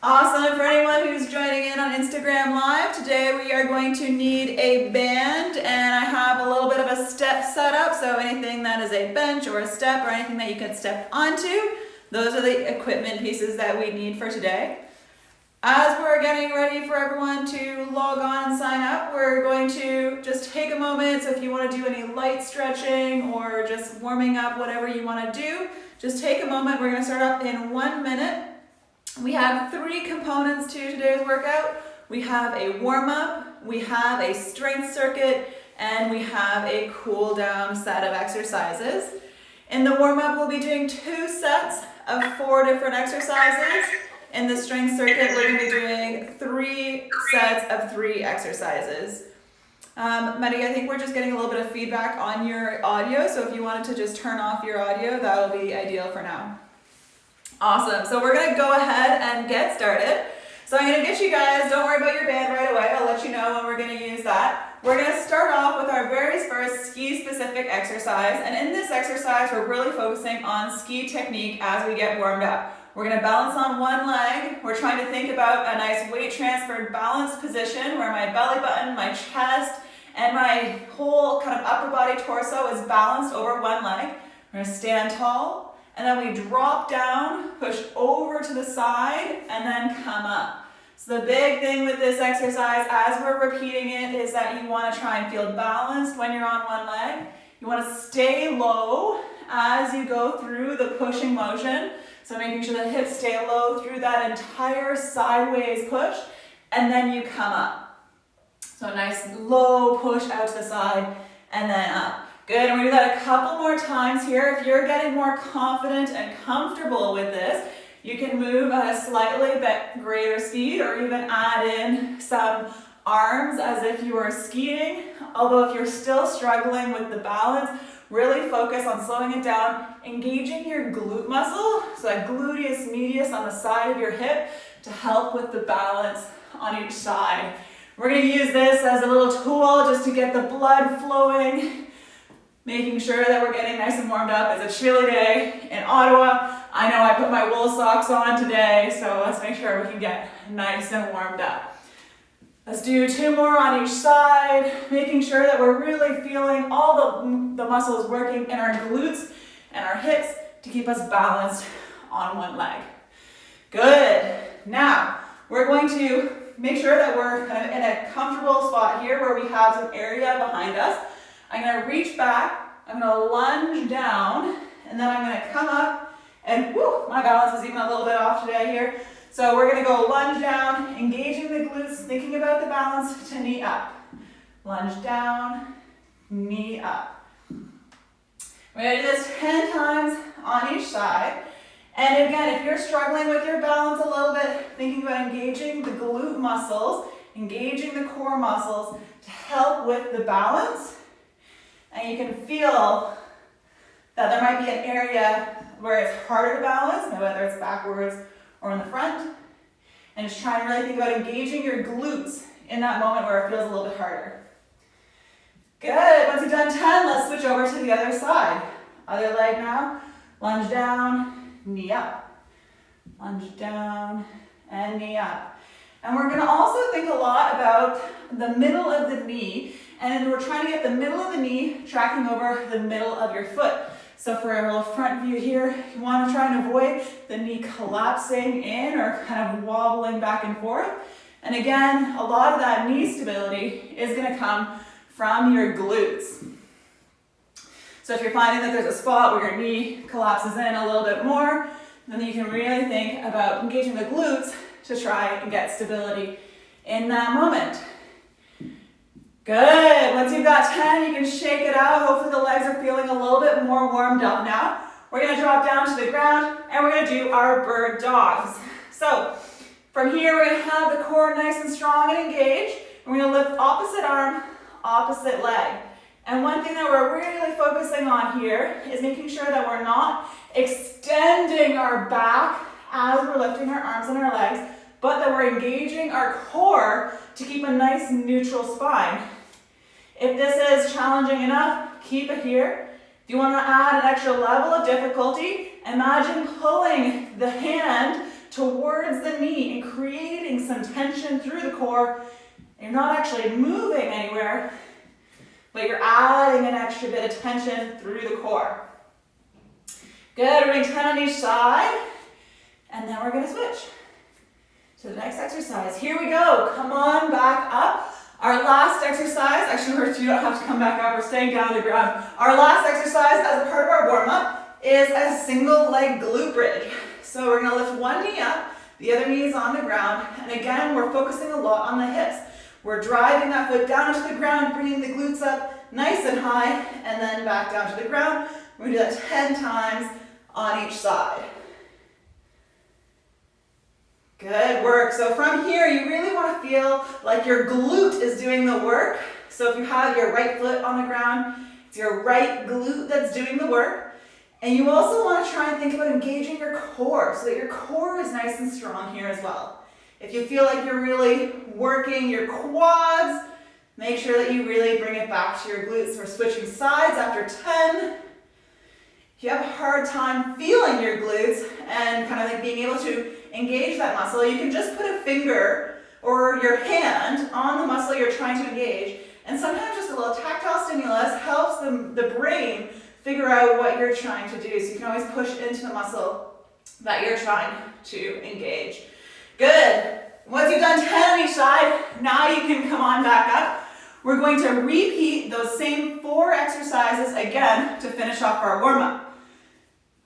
Awesome. For anyone who's joining in on Instagram Live, today we are going to need a band, and I have a little bit of a step set up, so anything that is a bench or a step or anything that you can step onto, those are the equipment pieces that we need for today. As we're getting ready for everyone to log on and sign up, we're going to just take a moment. So if you want to do any light stretching or just warming up, whatever you want to do, just take a moment. We're going to start up in 1 minute. We have 3 components to today's workout. We have a warm-up, we have a strength circuit, and we have a cool-down set of exercises. In the warm-up, we'll be doing 2 sets of 4 different exercises. In the strength circuit, we're going to be doing 3 sets of 3 exercises. Maddie, I think we're just getting a little bit of feedback on your audio, so if you wanted to just turn off your audio, that'll be ideal for now. Awesome, so we're going to go ahead and get started. So I'm going to get you guys, don't worry about your band right away, I'll let you know when we're going to use that. We're going to start off with our very first ski-specific exercise, and in this exercise, we're really focusing on ski technique as we get warmed up. We're going to balance on one leg. We're trying to think about a nice weight transferred balanced position where my belly button, my chest, and my whole kind of upper body torso is balanced over one leg. We're going to stand tall, and then we drop down, push over to the side, and then come up. So the big thing with this exercise as we're repeating it is that you want to try and feel balanced when you're on one leg. You want to stay low as you go through the pushing motion. So making sure the hips stay low through that entire sideways push, and then you come up. So a nice low push out to the side, and then up. Good, and we're gonna do that a couple more times here. If you're getting more confident and comfortable with this, you can move at a slightly bit greater speed, or even add in some arms as if you were skiing. Although if you're still struggling with the balance, really focus on slowing it down, engaging your glute muscle, so that gluteus medius on the side of your hip to help with the balance on each side. We're going to use this as a little tool just to get the blood flowing, making sure that we're getting nice and warmed up. It's a chilly day in Ottawa. I know I put my wool socks on today, so let's make sure we can get nice and warmed up. Let's do 2 more on each side, making sure that we're really feeling all the muscles working in our glutes and our hips to keep us balanced on one leg. Good. Now, we're going to make sure that we're kind of in a comfortable spot here where we have some area behind us. I'm going to reach back, I'm going to lunge down, and then I'm going to come up, and whoo, my balance is even a little bit off today here. So we're going to go lunge down, engaging the glutes, thinking about the balance to knee up. Lunge down, knee up. We're going to do this 10 times on each side. And again, if you're struggling with your balance a little bit, thinking about engaging the glute muscles, engaging the core muscles to help with the balance. And you can feel that there might be an area where it's harder to balance, whether it's backwards or in the front, and just try and really think about engaging your glutes in that moment where it feels a little bit harder. Good, once you've done 10, let's switch over to the other side. Other leg now, lunge down, knee up. Lunge down, and knee up. And we're gonna also think a lot about the middle of the knee, and we're trying to get the middle of the knee tracking over the middle of your foot. So for a little front view here, you want to try and avoid the knee collapsing in or kind of wobbling back and forth. And again, a lot of that knee stability is going to come from your glutes. So if you're finding that there's a spot where your knee collapses in a little bit more, then you can really think about engaging the glutes to try and get stability in that moment. Good, once you've got 10, you can shake it out. Hopefully the legs are feeling a little bit more warmed up now. We're gonna drop down to the ground and we're gonna do our bird dogs. So from here, we're gonna have the core nice and strong and engaged. And we're gonna lift opposite arm, opposite leg. And one thing that we're really focusing on here is making sure that we're not extending our back as we're lifting our arms and our legs, but that we're engaging our core to keep a nice neutral spine. If this is challenging enough, keep it here. If you want to add an extra level of difficulty, imagine pulling the hand towards the knee and creating some tension through the core. You're not actually moving anywhere, but you're adding an extra bit of tension through the core. Good, we're doing 10 on each side, and then we're gonna switch to the next exercise. Here we go, come on back up. Our last exercise, actually you don't have to come back up, we're staying down on the ground. Our last exercise as a part of our warm-up is a single leg glute bridge. So we're gonna lift one knee up, the other knee is on the ground, and again, we're focusing a lot on the hips. We're driving that foot down into the ground, bringing the glutes up nice and high, and then back down to the ground. We're gonna do that 10 times on each side. Good work. So from here, you really want to feel like your glute is doing the work. So if you have your right foot on the ground, it's your right glute that's doing the work. And you also want to try and think about engaging your core so that your core is nice and strong here as well. If you feel like you're really working your quads, make sure that you really bring it back to your glutes. We're switching sides after 10. If you have a hard time feeling your glutes and kind of like being able to engage that muscle, you can just put a finger or your hand on the muscle you're trying to engage. And sometimes just a little tactile stimulus helps the brain figure out what you're trying to do. So you can always push into the muscle that you're trying to engage. Good. Once you've done 10 on each side, now you can come on back up. We're going to repeat those same 4 exercises again to finish off our warm-up.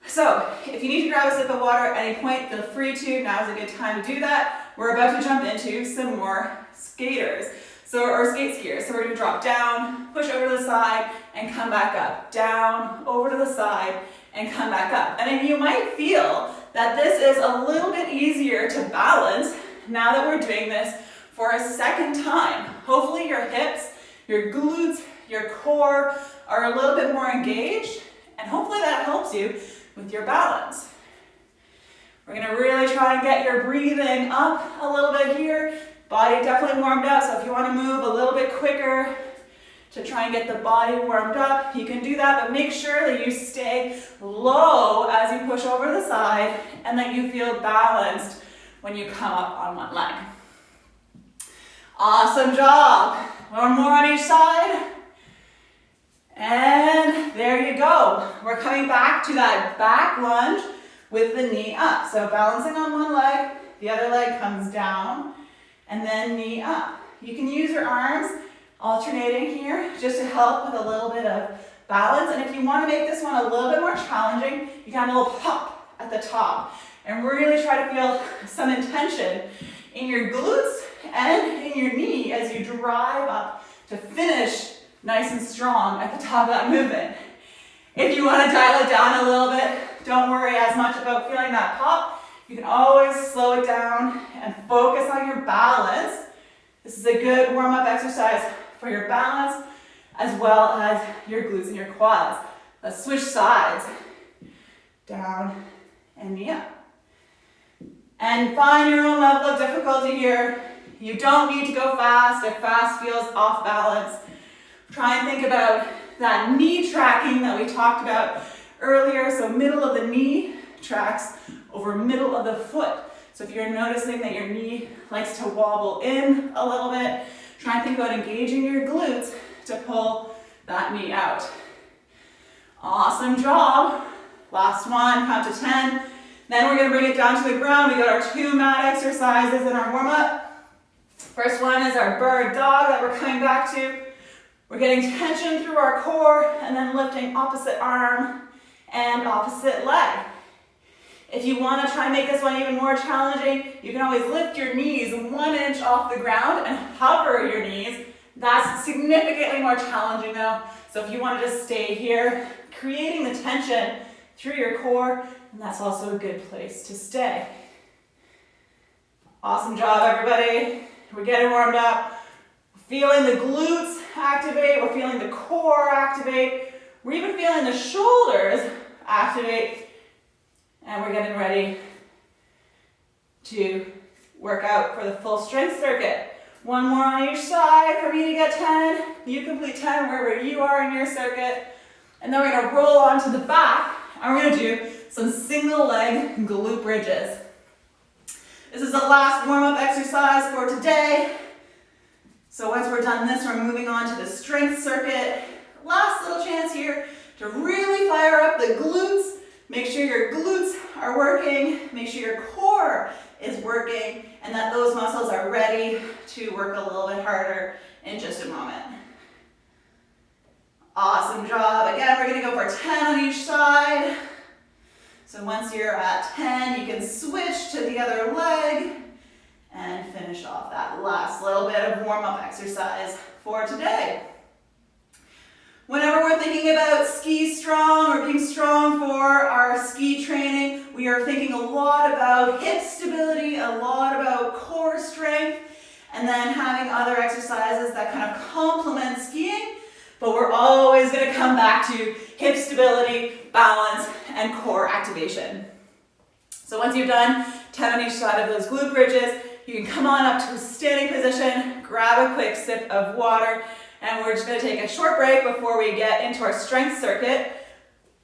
So, if you need to grab a sip of water at any point, feel free to. Now is a good time to do that. We're about to jump into some more skaters. Or skate skiers. So we're going to drop down, push over to the side, and come back up. Down, over to the side, and come back up. And then you might feel that this is a little bit easier to balance now that we're doing this for a second time. Hopefully your hips, your glutes, your core are a little bit more engaged, and hopefully that helps you with your balance. We're gonna really try and get your breathing up a little bit here. Body definitely warmed up, so if you wanna move a little bit quicker to try and get the body warmed up, you can do that, but make sure that you stay low as you push over to the side and that you feel balanced when you come up on one leg. Awesome job. One more on each side. And there you go. We're coming back to that back lunge with the knee up. So balancing on one leg, the other leg comes down, and then knee up. You can use your arms alternating here just to help with a little bit of balance. And if you want to make this one a little bit more challenging, you can have a little pop at the top and really try to feel some intention in your glutes and in your knee as you drive up to finish nice and strong at the top of that movement. If you want to dial it down a little bit, don't worry as much about feeling that pop. You can always slow it down and focus on your balance. This is a good warm-up exercise for your balance as well as your glutes and your quads. Let's switch sides. Down and knee up. And find your own level of difficulty here. You don't need to go fast if fast feels off balance. Try and think about that knee tracking that we talked about earlier. So middle of the knee tracks over middle of the foot. So if you're noticing that your knee likes to wobble in a little bit, try and think about engaging your glutes to pull that knee out. Awesome job. Last one, count to 10. Then we're gonna bring it down to the ground. We got our 2 mat exercises in our warm-up. First one is our bird dog that we're coming back to. We're getting tension through our core and then lifting opposite arm and opposite leg. If you want to try and make this one even more challenging, you can always lift your knees 1 inch off the ground and hover your knees. That's significantly more challenging though. So if you want to just stay here, creating the tension through your core, and that's also a good place to stay. Awesome job, everybody. We're getting warmed up. Feeling the glutes activate, we're feeling the core activate, we're even feeling the shoulders activate, and we're getting ready to work out for the full strength circuit. 1 more on each side for me to get 10. You complete 10 wherever you are in your circuit. And then we're gonna roll onto the back, and we're gonna do some single leg glute bridges. This is the last warm-up exercise for today. So once we're done this, we're moving on to the strength circuit. Last little chance here to really fire up the glutes. Make sure your glutes are working. Make sure your core is working and that those muscles are ready to work a little bit harder in just a moment. Awesome job. Again, we're going to go for 10 on each side. So once you're at 10, you can switch to the other leg and finish off that last little bit of warm-up exercise for today. Whenever we're thinking about SkiStrong or being strong for our ski training, we are thinking a lot about hip stability, a lot about core strength, and then having other exercises that kind of complement skiing, but we're always going to come back to hip stability, balance, and core activation. So once you've done 10 on each side of those glute bridges, you can come on up to a standing position, grab a quick sip of water, and we're just going to take a short break before we get into our strength circuit.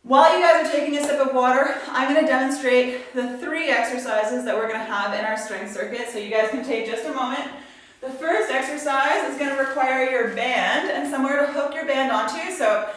While you guys are taking a sip of water, I'm going to demonstrate the 3 exercises that we're going to have in our strength circuit, so you guys can take just a moment. The first exercise is going to require your band and somewhere to hook your band onto. So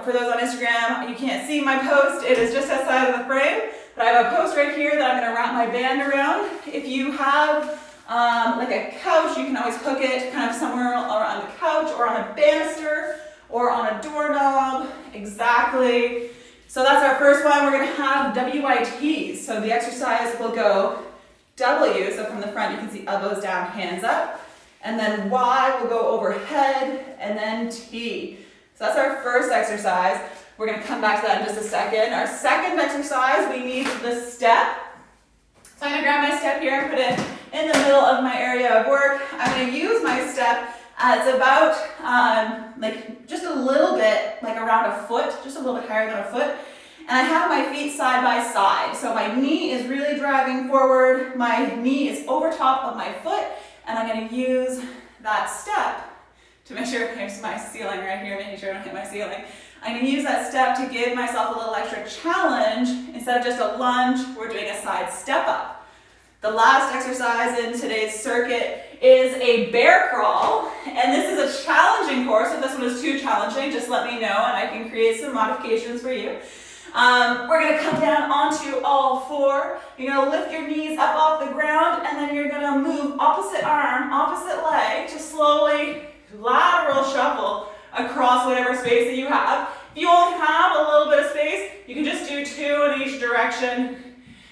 for those on Instagram, you can't see my post. It is just outside of the frame, but I have a post right here that I'm going to wrap my band around. If you have like a couch, you can always hook it kind of somewhere around the couch or on a banister or on a doorknob. Exactly. So that's our first one. We're going to have WYTs. So the exercise will go W, so from the front you can see elbows down, hands up. And then Y will go overhead, and then T. So that's our first exercise. We're going to come back to that in just a second. Our second exercise, we need the step. So I'm going to grab my step here and put it in the middle of my area of work. I'm going to use my step as about like just a little bit, like around a foot, just a little bit higher than a foot. And I have my feet side by side. So my knee is really driving forward. My knee is over top of my foot. And I'm going to use that step to make sure, here's my ceiling right here, making sure I don't hit my ceiling. I'm going to use that step to give myself a little extra challenge. Instead of just a lunge, we're doing a side step up. The last exercise in today's circuit is a bear crawl. And this is a challenging course. If this one is too challenging, just let me know and I can create some modifications for you. We're going to come down onto all 4. You're going to lift your knees up off the ground and then you're going to move opposite arm, opposite leg to slowly lateral shuffle across whatever space that you have. If you only have a little bit of space, you can just do 2 in each direction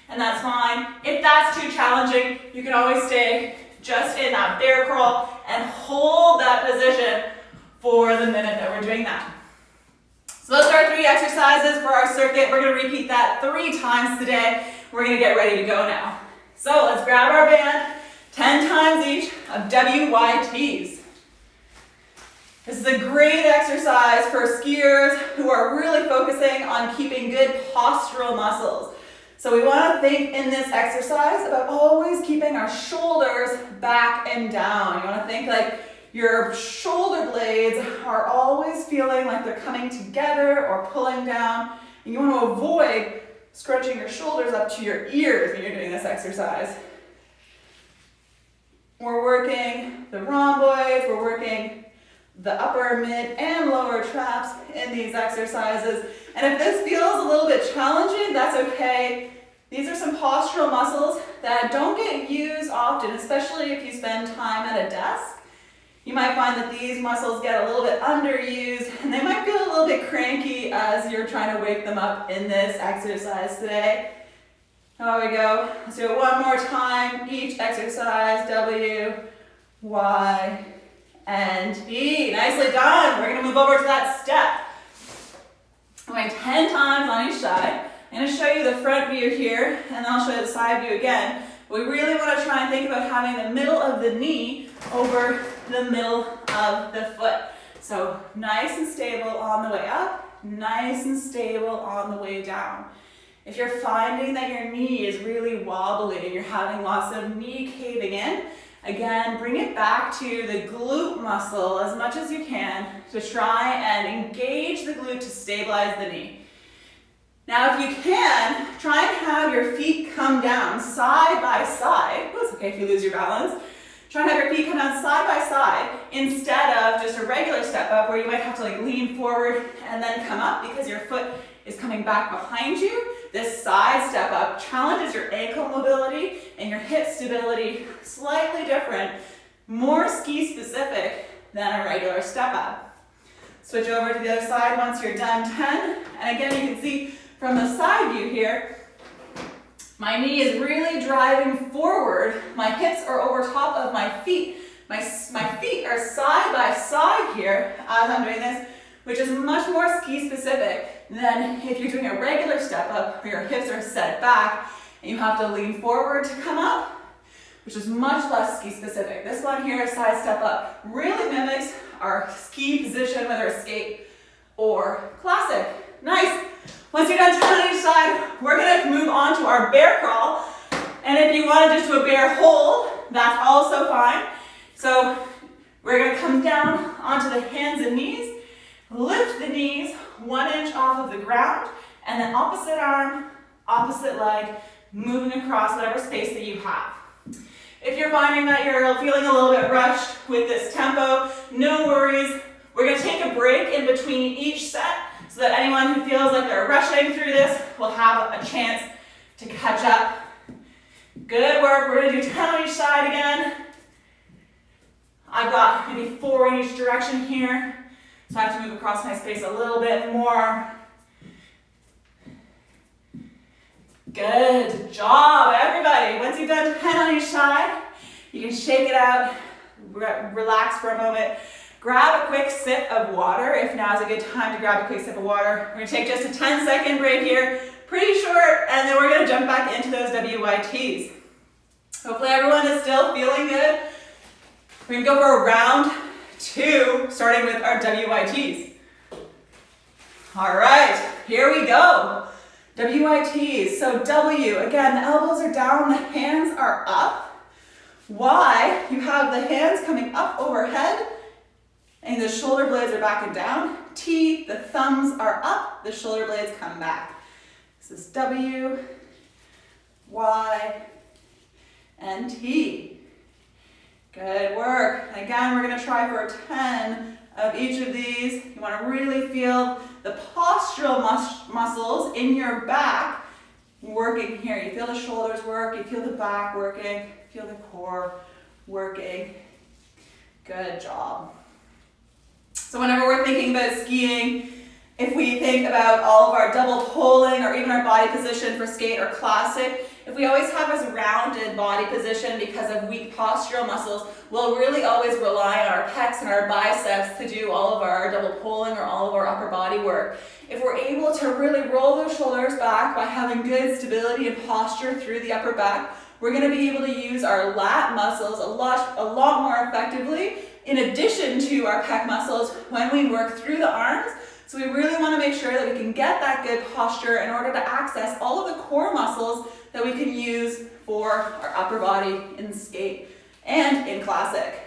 and that's fine. If that's too challenging, you can always stay just in that bear crawl and hold that position for the minute that we're doing that. So those are our 3 exercises for our circuit. We're going to repeat that 3 times today. We're going to get ready to go now. So let's grab our band, 10 times each of WYTs. This is a great exercise for skiers who are really focusing on keeping good postural muscles. So we want to think in this exercise about always keeping our shoulders back and down. You want to think like your shoulder blades are always feeling like they're coming together or pulling down. And you want to avoid scrunching your shoulders up to your ears when you're doing this exercise. We're working the rhomboids, we're working the upper, mid, and lower traps in these exercises. And if this feels a little bit challenging, that's okay. These are some postural muscles that don't get used often, especially if you spend time at a desk. You might find that these muscles get a little bit underused and they might feel a little bit cranky as you're trying to wake them up in this exercise today. There we go. Let's do it one more time. Each exercise, W, Y, and T. Nicely done. We're going to move over to that step. Okay, 10 times on each side. I'm going to show you the front view here and then I'll show you the side view again. We really want to try and think about having the middle of the knee over the middle of the foot. So nice and stable on the way up, nice and stable on the way down. If you're finding that your knee is really wobbly and you're having lots of knee caving in, again, bring it back to the glute muscle as much as you can to try and engage the glute to stabilize the knee. Now, if you can, try and have your feet come come down side by side. It's okay if you lose your balance. Try and have your feet come down side by side instead of just a regular step up where you might have to like lean forward and then come up because your foot is coming back behind you. This side step up challenges your ankle mobility and your hip stability, slightly different, more ski specific than a regular step up. Switch over to the other side once you're done 10. And again, you can see from the side view here, my knee is really driving forward. My hips are over top of my feet. My feet are side by side here as I'm doing this, which is much more ski specific than if you're doing a regular step up where your hips are set back and you have to lean forward to come up, which is much less ski specific. This one here, side step up, really mimics our ski position, whether it's skate or classic. Nice. Once you're done 10 on each side, we're gonna move on to our bear crawl. And if you want to just do a bear hold, that's also fine. So we're gonna come down onto the hands and knees, lift the knees 1 inch off of the ground, and then opposite arm, opposite leg, moving across whatever space that you have. If you're finding that you're feeling a little bit rushed with this tempo, no worries. We're gonna take a break in between each set so that anyone who feels like they're rushing through this will have a chance to catch up. Good work. We're gonna do 10 on each side again. I've got maybe 4 in each direction here, so I have to move across my space a little bit more. Good job, everybody. Once you've done 10 on each side, you can shake it out, relax for a moment, grab a quick sip of water if now is a good time to grab a quick sip of water. We're gonna take just a 10-second break here, pretty short, and then we're gonna jump back into those WYTs. Hopefully everyone is still feeling good. We're gonna go for round 2, starting with our WYTs. All right, here we go. WYTs, so W, again, the elbows are down, the hands are up. Y, you have the hands coming up overhead, and the shoulder blades are back and down. T, the thumbs are up, the shoulder blades come back. This is W, Y, and T. Good work. Again, we're gonna try for 10 of each of these. You wanna really feel the postural muscles in your back working here. You feel the shoulders work, you feel the back working, you feel the core working. Good job. So whenever we're thinking about skiing, if we think about all of our double pulling or even our body position for skate or classic, if we always have this rounded body position because of weak postural muscles, we'll really always rely on our pecs and our biceps to do all of our double pulling or all of our upper body work. If we're able to really roll those shoulders back by having good stability and posture through the upper back, we're going to be able to use our lat muscles a lot more effectively in addition to our pec muscles when we work through the arms. So we really want to make sure that we can get that good posture in order to access all of the core muscles that we can use for our upper body in skate and in classic.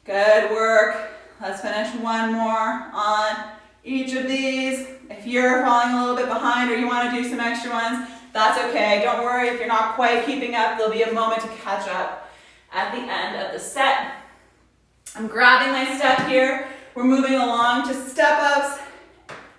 Good work. Let's finish one more on each of these. If you're falling a little bit behind or you want to do some extra ones, that's okay. Don't worry if you're not quite keeping up. There'll be a moment to catch up at the end of the set. I'm grabbing my step here. We're moving along to step ups.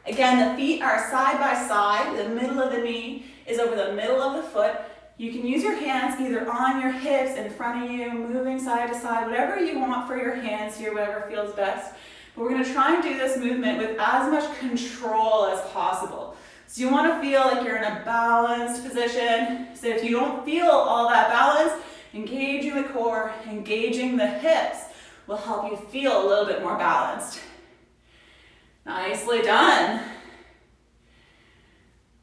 Again, the feet are side by side. The middle of the knee is over the middle of the foot. You can use your hands either on your hips, in front of you, moving side to side, whatever you want for your hands here, whatever feels best. But we're gonna try and do this movement with as much control as possible. So you wanna feel like you're in a balanced position. So if you don't feel all that balance, engaging the core, engaging the hips will help you feel a little bit more balanced. Nicely done.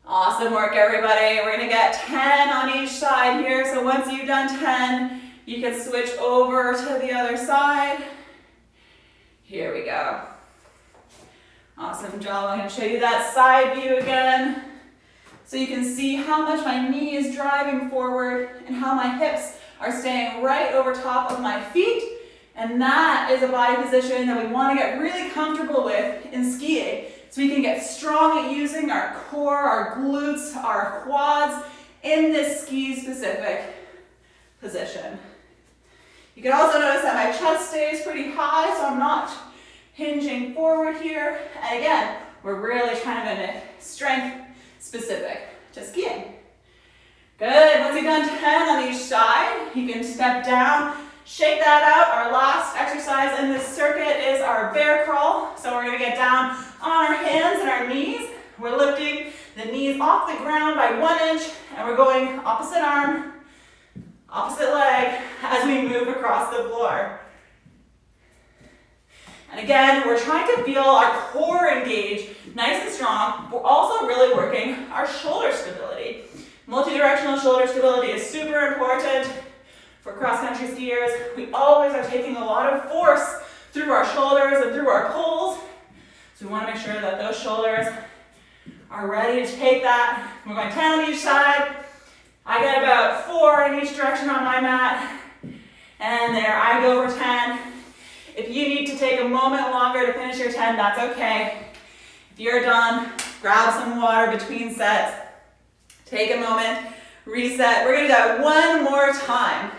Awesome work, everybody. We're gonna get 10 on each side here. So once you've done 10, you can switch over to the other side. Here we go. Awesome job. I'm gonna show you that side view again. So you can see how much my knee is driving forward and how my hips are staying right over top of my feet. And that is a body position that we want to get really comfortable with in skiing. So we can get strong at using our core, our glutes, our quads, in this ski-specific position. You can also notice that my chest stays pretty high, so I'm not hinging forward here. And again, we're really trying to mimic strength specific to skiing. Good, once you've done 10 on each side, you can step down, shake that out. Our last exercise in this circuit is our bear crawl. So we're gonna get down on our hands and our knees. We're lifting the knees off the ground by 1 inch, and we're going opposite arm, opposite leg as we move across the floor. And again, we're trying to feel our core engage nice and strong. We're also really working our shoulder stability. Multi-directional shoulder stability is super important for cross-country skiers. We always are taking a lot of force through our shoulders and through our poles. So we want to make sure that those shoulders are ready to take that. We're going 10 on each side. I get about 4 in each direction on my mat. And there, I go for 10. If you need to take a moment longer to finish your 10, that's okay. If you're done, grab some water between sets. Take a moment, reset. We're gonna do that one more time.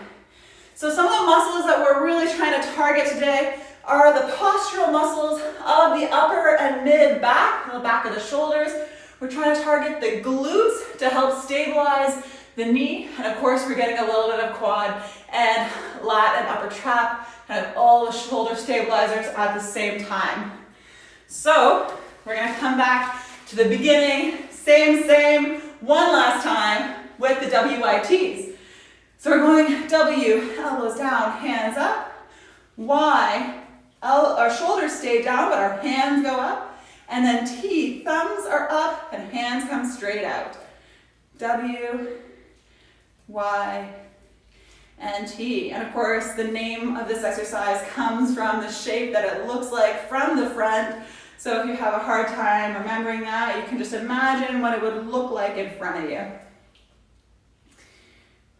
So some of the muscles that we're really trying to target today are the postural muscles of the upper and mid back, the back of the shoulders. We're trying to target the glutes to help stabilize the knee. And of course, we're getting a little bit of quad and lat and upper trap, kind of all the shoulder stabilizers at the same time. So we're gonna come back to the beginning, same, one last time with the WYTs. So we're going W, elbows down, hands up. Y, our shoulders stay down, but our hands go up. And then T, thumbs are up and hands come straight out. W, Y, and T. And of course, the name of this exercise comes from the shape that it looks like from the front. So if you have a hard time remembering that, you can just imagine what it would look like in front of you.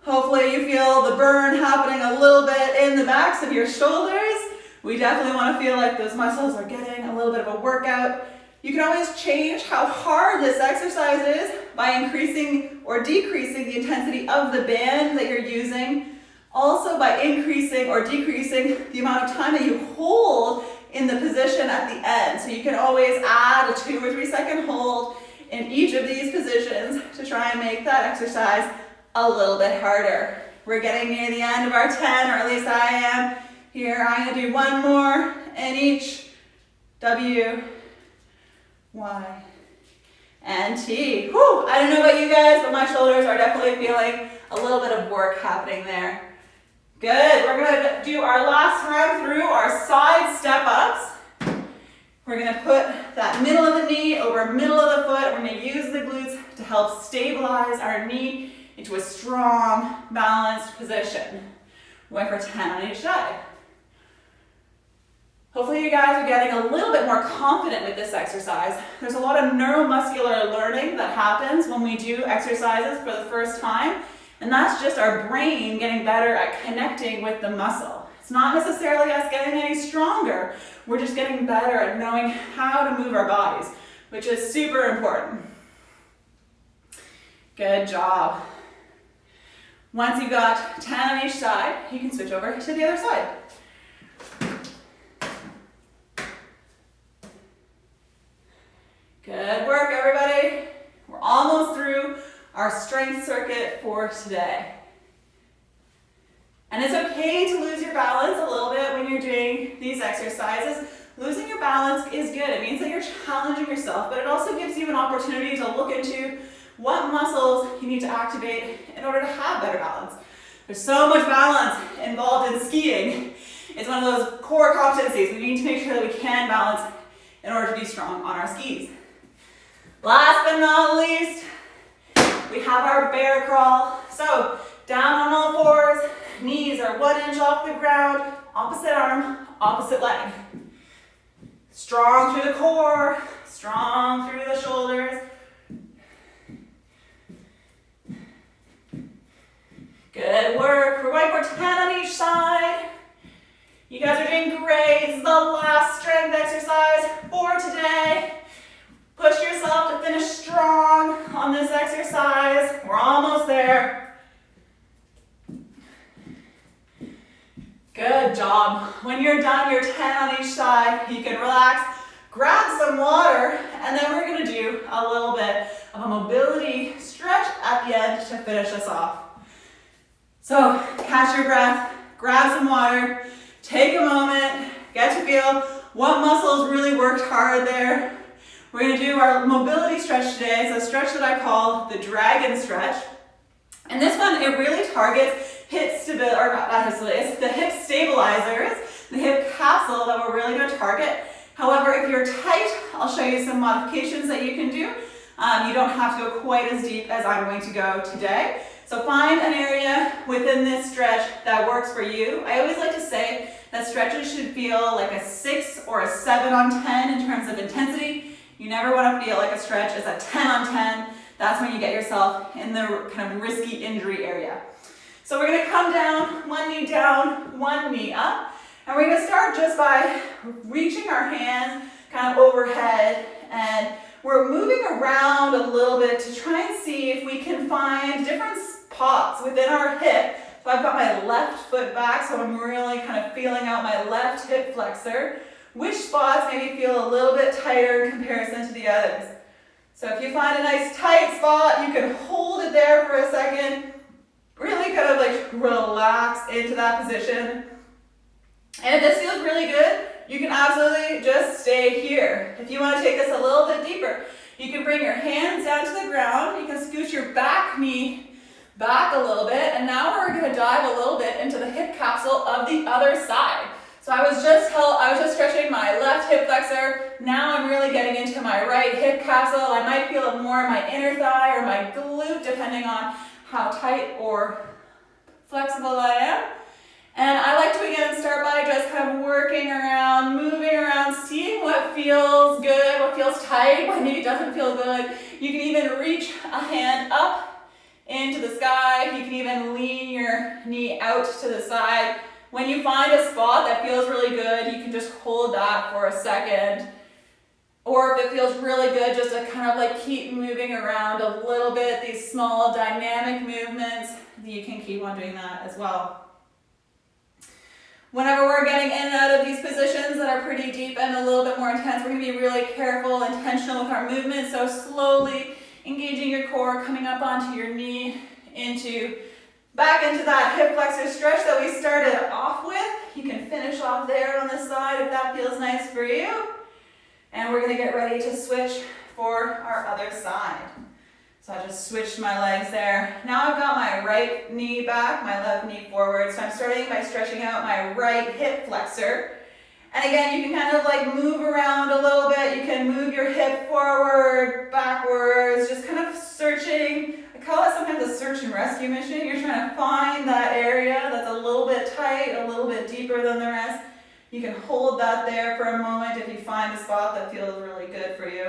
Hopefully you feel the burn happening a little bit in the backs of your shoulders. We definitely want to feel like those muscles are getting a little bit of a workout. You can always change how hard this exercise is by increasing or decreasing the intensity of the band that you're using. Also by increasing or decreasing the amount of time that you hold in the position at the end. So you can always add a 2 or 3 second hold in each of these positions to try and make that exercise a little bit harder. We're getting near the end of our 10, or at least I am. Here, I'm gonna do one more in each. W, Y, and T. Whew, I don't know about you guys, but my shoulders are definitely feeling a little bit of work happening there. Good, we're gonna do our last round through our side step ups. We're gonna put that middle of the knee over middle of the foot. We're gonna use the glutes to help stabilize our knee into a strong, balanced position. We're going for 10 on each side. Hopefully you guys are getting a little bit more confident with this exercise. There's a lot of neuromuscular learning that happens when we do exercises for the first time. And that's just our brain getting better at connecting with the muscle. It's not necessarily us getting any stronger. We're just getting better at knowing how to move our bodies, which is super important. Good job. Once you've got 10 on each side, you can switch over to the other side. Good work, everybody. We're almost through our strength circuit for today. And it's okay to lose your balance a little bit when you're doing these exercises. Losing your balance is good. It means that you're challenging yourself, but it also gives you an opportunity to look into what muscles you need to activate in order to have better balance. There's so much balance involved in skiing. It's one of those core competencies. We need to make sure that we can balance in order to be strong on our skis. Last but not least, we have our bear crawl. So down on all fours, knees are 1 inch off the ground, opposite arm, opposite leg. Strong through the core, strong through the shoulders. Good work. We're going for 10 on each side. You guys are doing great. This is the last strength exercise for today. Push yourself to finish strong on this exercise. We're almost there. Good job. When you're done, your 10 on each side, you can relax, grab some water, and then we're gonna do a little bit of a mobility stretch at the end to finish us off. So catch your breath, grab some water, take a moment, get to feel what muscles really worked hard there. We're gonna do our mobility stretch today. It's a stretch that I call the dragon stretch. And this one, it really targets hip stability, or not hip stability, it's the hip stabilizers, the hip capsule that we're really gonna target. However, if you're tight, I'll show you some modifications that you can do. You don't have to go quite as deep as I'm going to go today. So find an area within this stretch that works for you. I always like to say that stretches should feel like a 6 or a 7 on 10 in terms of intensity. You never want to feel like a stretch is a 10 on 10. That's when you get yourself in the kind of risky injury area. So we're going to come down, one knee up. And we're going to start just by reaching our hands kind of overhead, and we're moving around a little bit to try and see if we can find different spots within our hip. So I've got my left foot back, so I'm really kind of feeling out my left hip flexor. Which spots maybe feel a little bit tighter in comparison to the others? So if you find a nice tight spot, you can hold it there for a second. Really kind of like relax into that position. And if this feels really good, you can absolutely just stay here. If you want to take this a little bit deeper, you can bring your hands down to the ground. You can scoot your back knee back a little bit. And now we're going to dive a little bit into the hip capsule of the other side. So I was just stretching my left hip flexor. Now I'm really getting into my right hip capsule. I might feel it more in my inner thigh or my glute, depending on how tight or flexible I am. And I like to again start by just kind of working around, moving around, seeing what feels good, what feels tight, what maybe doesn't feel good. You can even reach a hand up into the sky. You can even lean your knee out to the side. When you find a spot that feels really good, you can just hold that for a second. Or if it feels really good, just to kind of like keep moving around a little bit, these small dynamic movements, you can keep on doing that as well. Whenever we're getting in and out of these positions that are pretty deep and a little bit more intense, we're going to be really careful, intentional with our movement. So slowly engaging your core, coming up onto your knee, back into that hip flexor stretch that we started off with. You can finish off there on this side if that feels nice for you. And we're going to get ready to switch for our other side. So I just switched my legs there. Now I've got my right knee back, my left knee forward. So I'm starting by stretching out my right hip flexor. And again, you can kind of like move around a little bit. You can move your hip forward, backwards, just kind of searching. I call it sometimes a search and rescue mission. You're trying to find that area that's a little bit tight, a little bit deeper than the rest. You can hold that there for a moment if you find a spot that feels really good for you.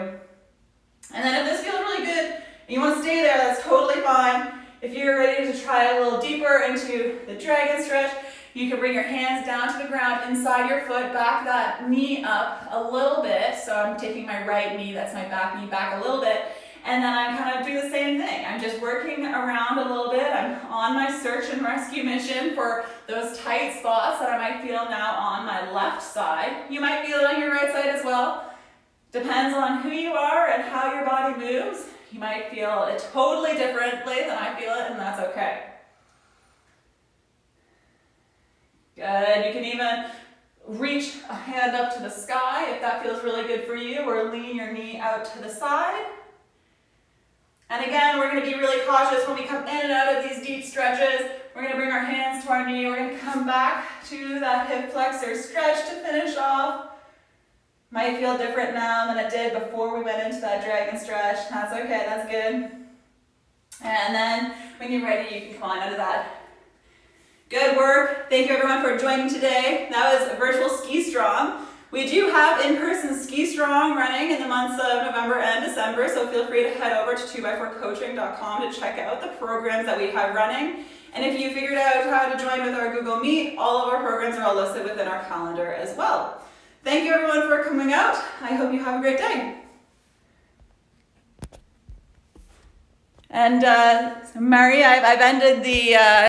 And then if this feels really good, and you want to stay there, that's totally fine. If you're ready to try a little deeper into the dragon stretch, you can bring your hands down to the ground inside your foot, back that knee up a little bit. So I'm taking my right knee, that's my back knee, back a little bit. And then I kind of do the same thing. I'm just working around a little bit. I'm on my search and rescue mission for those tight spots that I might feel now on my left side. You might feel it on your right side as well. Depends on who you are and how your body moves. You might feel it totally differently than I feel it, and that's okay. Good. You can even reach a hand up to the sky if that feels really good for you, or lean your knee out to the side. And again, we're going to be really cautious when we come in and out of these deep stretches. We're going to bring our hands to our knee. We're going to come back to that hip flexor stretch to finish off. Might feel different now than it did before we went into that dragon stretch. That's okay, that's good. And then when you're ready, you can come on out of that. Good work. Thank you everyone for joining today. That was a virtual SkiStrong. We do have in-person SkiStrong running in the months of November and December, so feel free to head over to 2x4coaching.com to check out the programs that we have running. And if you figured out how to join with our Google Meet, all of our programs are all listed within our calendar as well. Thank you everyone for coming out. I hope you have a great day. And Mary, I've ended the